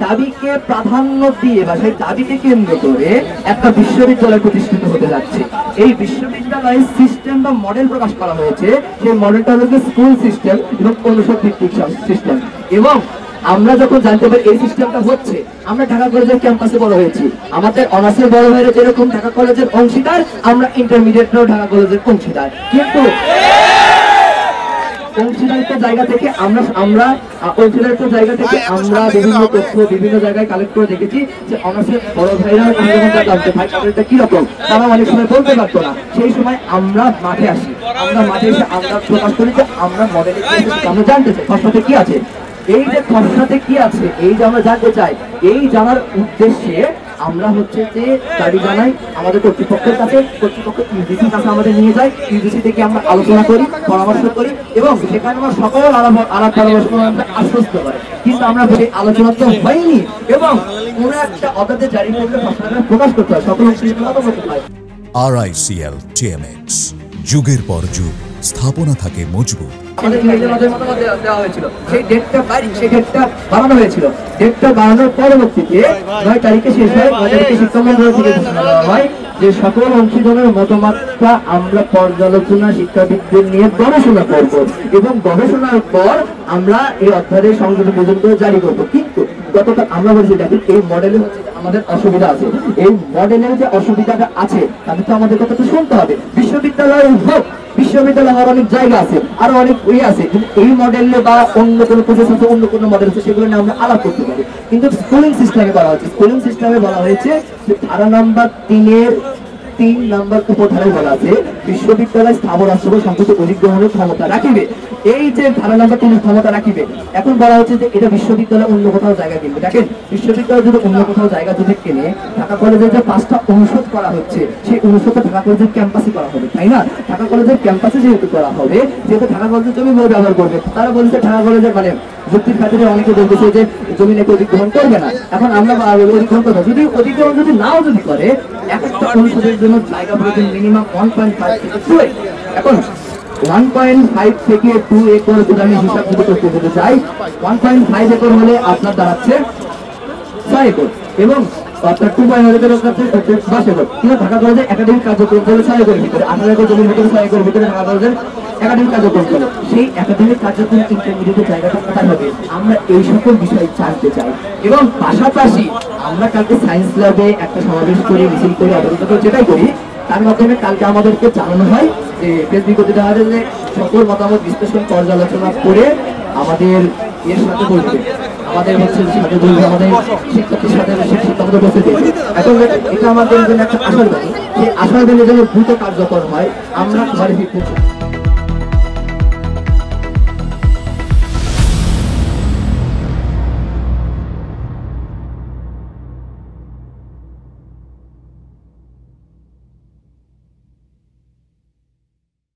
দাবিকে প্রাধান্য দিয়ে বা সেই দাবিকে কেন্দ্র করে একটা বিশ্ববিদ্যালয় প্রতিষ্ঠিত হতে যাচ্ছে। এই বিশ্ববিদ্যালয়ের সিস্টেম বা মডেল প্রকাশ করা হয়েছে। সেই মডেলটা হলো স্কুল সিস্টেম এবং অনুষদ ভিত্তিক সিস্টেম। এবং আমরা যখন জানতে পারি এই সিস্টেমটা হচ্ছে, আমরা ঢাকা কলেজের ক্যাম্পাসে বড় হয়েছি। আমাদের অনার্সের বড় হয়ে যেরকম ঢাকা কলেজের অংশীদার, আমরা ইন্টারমিডিয়েটরাও ঢাকা কলেজের অংশীদার। কিন্তু অংশীদারিত্ব জায়গা থেকে আমরা বিভিন্ন তথ্য বিভিন্ন জায়গায় কালেক্ট করে দেখেছি যে অনার্সের বড় ভাইরা জানতে ভাই এটা কিরকম, তারা অনেক সময় বলতে পারতো না। সেই সময় আমরা মাঠে আসি, আমরা মাঠে এসে আমরা প্রকাশ করি যে আমরা মডেলে আমরা জানতে চাই খসড়াতে কি আছে। এই যে খসড়াতে কি আছে এই যে আমরা জানতে চাই, এই জানার উদ্দেশ্যে আমরা হচ্ছে যে দাবি জানাই আমাদের কর্তৃপক্ষের কাছে। কর্তৃপক্ষ ইউজিসির কাছে আমাদের নিয়ে যায়, ইউজিসি থেকে আমরা আলোচনা করি, পরামর্শ করি এবং সেখানে আমরা সকল আলাপ পরামর্শ আশ্বস্ত করে। কিন্তু আমরা বলি আলোচনা তো হয়নি এবং কোনো একটা অর্ডার জারি করলে খসড়াটা প্রকাশ করতে হয়, সকল মতামত হয়। RICL TMX, যুগের পর যুগ স্থাপনা থাকে মজবুত। আমাদের মতামত দেওয়া হয়েছিল, সেই ডেটটা বাড়ানো হয়েছিল। ডেটটা বাড়ানোর পরবর্তীতে 9 তারিখে শেষ হয়। 9 তারিখে শিক্ষা মন্ত্রণালয় থেকে ঘোষণা দেওয়া হয় যে সকল অংশীদারের মতামতটা আমরা পর্যালোচনা শিক্ষাবিদদের নিয়ে গবেষণা করব এবং গবেষণার পর আমরা এই অধ্যাদেশ সংশোধন পর্যন্ত জারি করব। কিন্তু গতকাল আমরা বলছি দেখেন এই মডেলে হচ্ছে আমাদের অসুবিধা আছে। এই মডেলের যে অসুবিধাটা আছে তাদের তো আমাদের কথা তো শুনতে হবে। বিশ্ববিদ্যালয় হোক, বিশ্ববিদ্যালয় হওয়ার অনেক জায়গা আছে, আরো অনেক আছে, কিন্তু এই মডেলে বা অন্য কোনো প্রসেস আছে, অন্য কোনো মডেল আছে, সেগুলো নিয়ে আমরা আলাপ করতে পারি। কিন্তু স্কুলিং সিস্টেমে বলা হচ্ছে, স্কুলিং সিস্টেমে বলা হয়েছে যে ধারা নাম্বার 3 নাম্বার উপধারায় বলা আছে বিশ্ববিদ্যালয় স্থাবর রাষ্ট্র সম্পত্তি অধিগ্রহণের ক্ষমতা রাখিবে। এই যে ধারা নাম্বার 3 ক্ষমতা রাখিবে, এখন বলা হচ্ছে যে এটা বিশ্ববিদ্যালয় অন্য কোথাও জায়গা কিনবে। দেখেন বিশ্ববিদ্যালয় যদি অন্য কোথাও জায়গা যদি কেনে, ঢাকা কলেজের যে 5টা অনুষদ করা হচ্ছে সেই অনুষদটা ঢাকা কলেজের ক্যাম্পাসে করা হবে, তাই না? ঢাকা কলেজের ক্যাম্পাসে যেহেতু করা হবে, যেহেতু ঢাকা কলেজের জমি ব্যবহার করবে, তারা বলছে ঢাকা কলেজের মানে যুক্তির খাতিরে অনেকে বলতেছে যে জমি নাকি অধিগ্রহণ করবে না। এখন আমরা অধিগ্রহণ করবো, যদি অধিগ্রহণ যদি নাও যদি করে, একটা অনুষদের জন্য জায়গা প্রয়োজন মিনিমাম 1.5 থেকে 2 একর। এখন 1.5 থেকে 2 একর যদি আমি হিসাব করতে চাই, 1.5 একর হলে আপনার দাঁড়াচ্ছে 6 একর এবং আপনার 2.5 একর। কিন্তু ঢাকা কলেজের একাডেমিক কার্যক্রম চলে 6 একরের ভিতরে, 18 একর জমির ভিতরে 6 একরের ভিতরে ঢাকা কলেজের একাডেমিক কার্যক্রম চলে। সেই একাডেমিক কার্যক্রম ইন্টারমিডিয়েটের জায়গাটা কোথায় হবে, আমরা এই সকল বিষয় জানতে চাই। এবং পাশাপাশি আমরা কালকে সায়েন্স ল্যাবে একটা সমাবেশ করে মিছিল করে অবগত করে যেটাই করি, তার মাধ্যমে কালকে আমাদেরকে জানানো হয় যে প্রেস বিজ্ঞপ্তি দেওয়া হয় যে সকল মতামত বিশ্লেষণ পর্যালোচনা করে আমাদের এর সাথে বলবে, আমাদের হচ্ছে সাথে বলবে, আমাদের শিক্ষার্থীর সাথে শিক্ষকদের বসে দেবে। এখন এটা আমাদের জন্য একটা আশার বাণী, সেই আশার বাণী যেন দ্রুত কার্যকর হয় আমরা ঘরে ফিরতে চাই।